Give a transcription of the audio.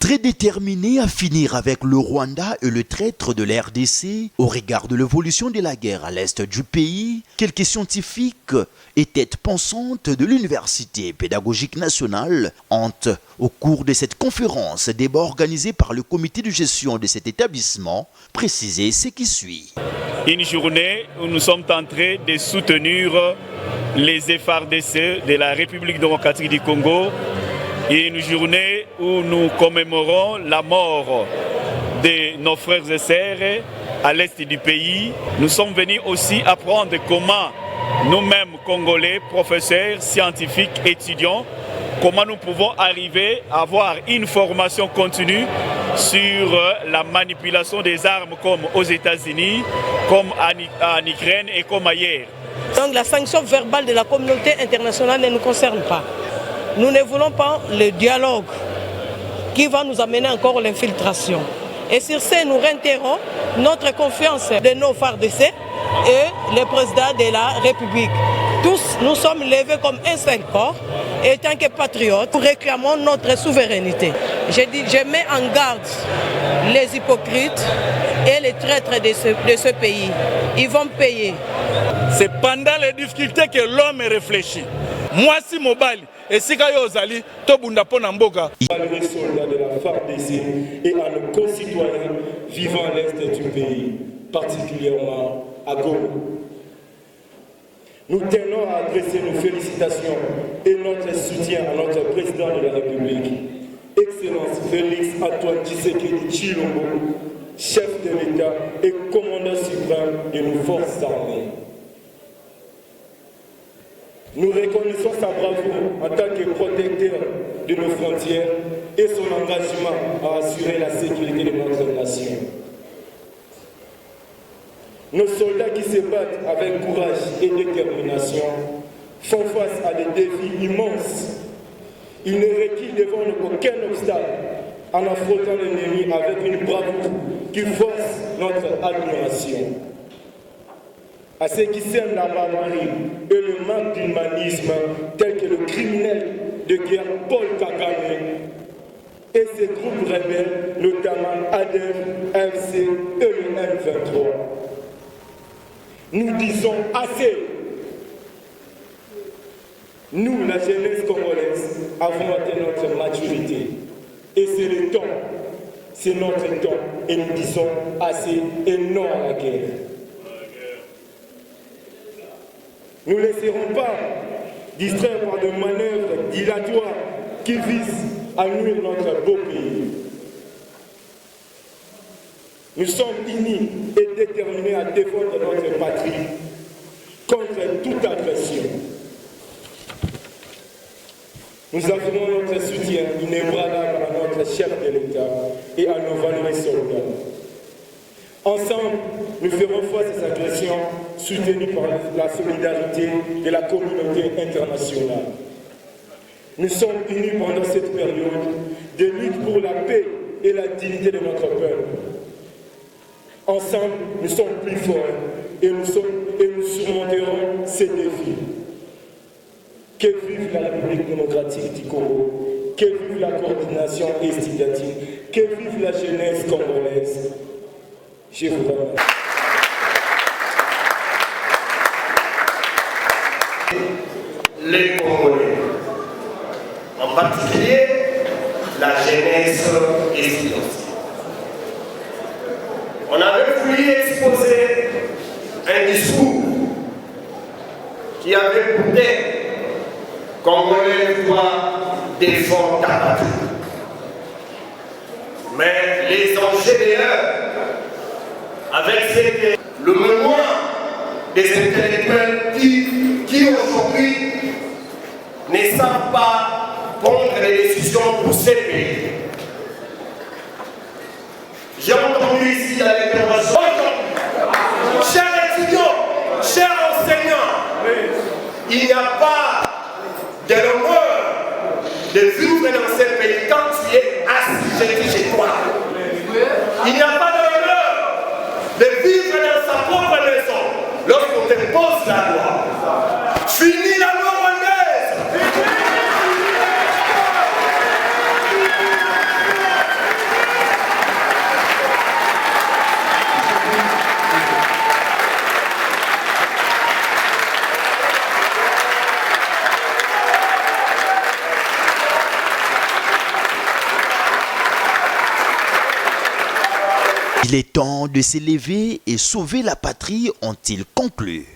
Très déterminé à finir avec le Rwanda et le traître de la RDC, au regard de l'évolution de la guerre à l'est du pays, quelques scientifiques et têtes pensantes de l'Université pédagogique nationale ont, au cours de cette conférence, débat organisé par le comité de gestion de cet établissement, précisé ce qui suit. Une journée où nous sommes en train de soutenir les FARDC de la République démocratique du Congo, et une journée où nous commémorons la mort de nos frères et sœurs à l'est du pays. Nous sommes venus aussi apprendre comment nous-mêmes, Congolais, professeurs, scientifiques, étudiants, comment nous pouvons arriver à avoir une formation continue sur la manipulation des armes comme aux États-Unis, comme en Ukraine et comme ailleurs. Donc la sanction verbale de la communauté internationale ne nous concerne pas. Nous ne voulons pas le dialogue qui va nous amener encore l'infiltration. Et sur ce, nous réitérons notre confiance de nos FARDC et le président de la République. Tous, nous sommes levés comme un seul corps et tant que patriotes, nous réclamons notre souveraineté. Je mets en garde les hypocrites et les traîtres de ce pays. Ils vont payer. C'est pendant les difficultés que l'homme réfléchit. Moi, si mobile, et si Ozali, Tobunda Ponamboga. Les soldats de la FARDC et à nos concitoyens vivant à l'est du pays, particulièrement à Goma. Nous tenons à adresser nos félicitations et notre soutien à notre président de la République, Excellence Félix Antoine Tshisekedi Tshilombo, chef de l'État et commandant suprême de nos forces armées. Nous reconnaissons sa bravoure en tant que protecteur de nos frontières et son engagement à assurer la sécurité de notre nation. Nos soldats qui se battent avec courage et détermination font face à des défis immenses. Ils ne reculent devant aucun obstacle en affrontant l'ennemi avec une bravoure qui force notre admiration. À ceux qui sèment la barbarie et le manque d'humanisme, tel que le criminel de guerre Paul Kagame et ses groupes rebelles, notamment ADEF, MC et le M23. Nous disons assez. Nous, la jeunesse congolaise, avons atteint notre maturité. Et c'est le temps, c'est notre temps. Et nous disons assez et non à la guerre. Nous ne laisserons pas distraire par de manœuvres dilatoires qui visent à nuire notre beau pays. Nous sommes unis et déterminés à défendre notre patrie contre toute agression. Nous affirmons notre soutien inébranlable à notre chef de l'État et à nos valeureux soldats. Ensemble, nous ferons face à cette agression soutenue par la solidarité de la communauté internationale. Nous sommes unis pendant cette période de lutte pour la paix et la dignité de notre peuple. Ensemble, nous sommes plus forts et nous surmonterons ces défis. Que vive la République démocratique du Congo, que vive la coordination estudiantine, que vive la jeunesse congolaise. Je vous remercie. Les Congolais, en particulier la jeunesse estudiantine. On avait voulu exposer un discours qui avait pour thème Congolais doit défendre ta patrie. Mais les ingénieurs, avec le mémoire des intellectuels qui aujourd'hui ne savent pas prendre les décisions pour ces pays. J'ai entendu ici à l'intervention, chers étudiants, chers enseignants, il n'y a pas de l'honneur de vivre dans ce pays quand tu es assujetti chez toi. Il n'y a pas de l'honneur de vivre dans sa propre maison lorsqu'on te pose la loi. Fini la loi rwandaise. Il est temps de s'élever et sauver la patrie, ont-ils conclu.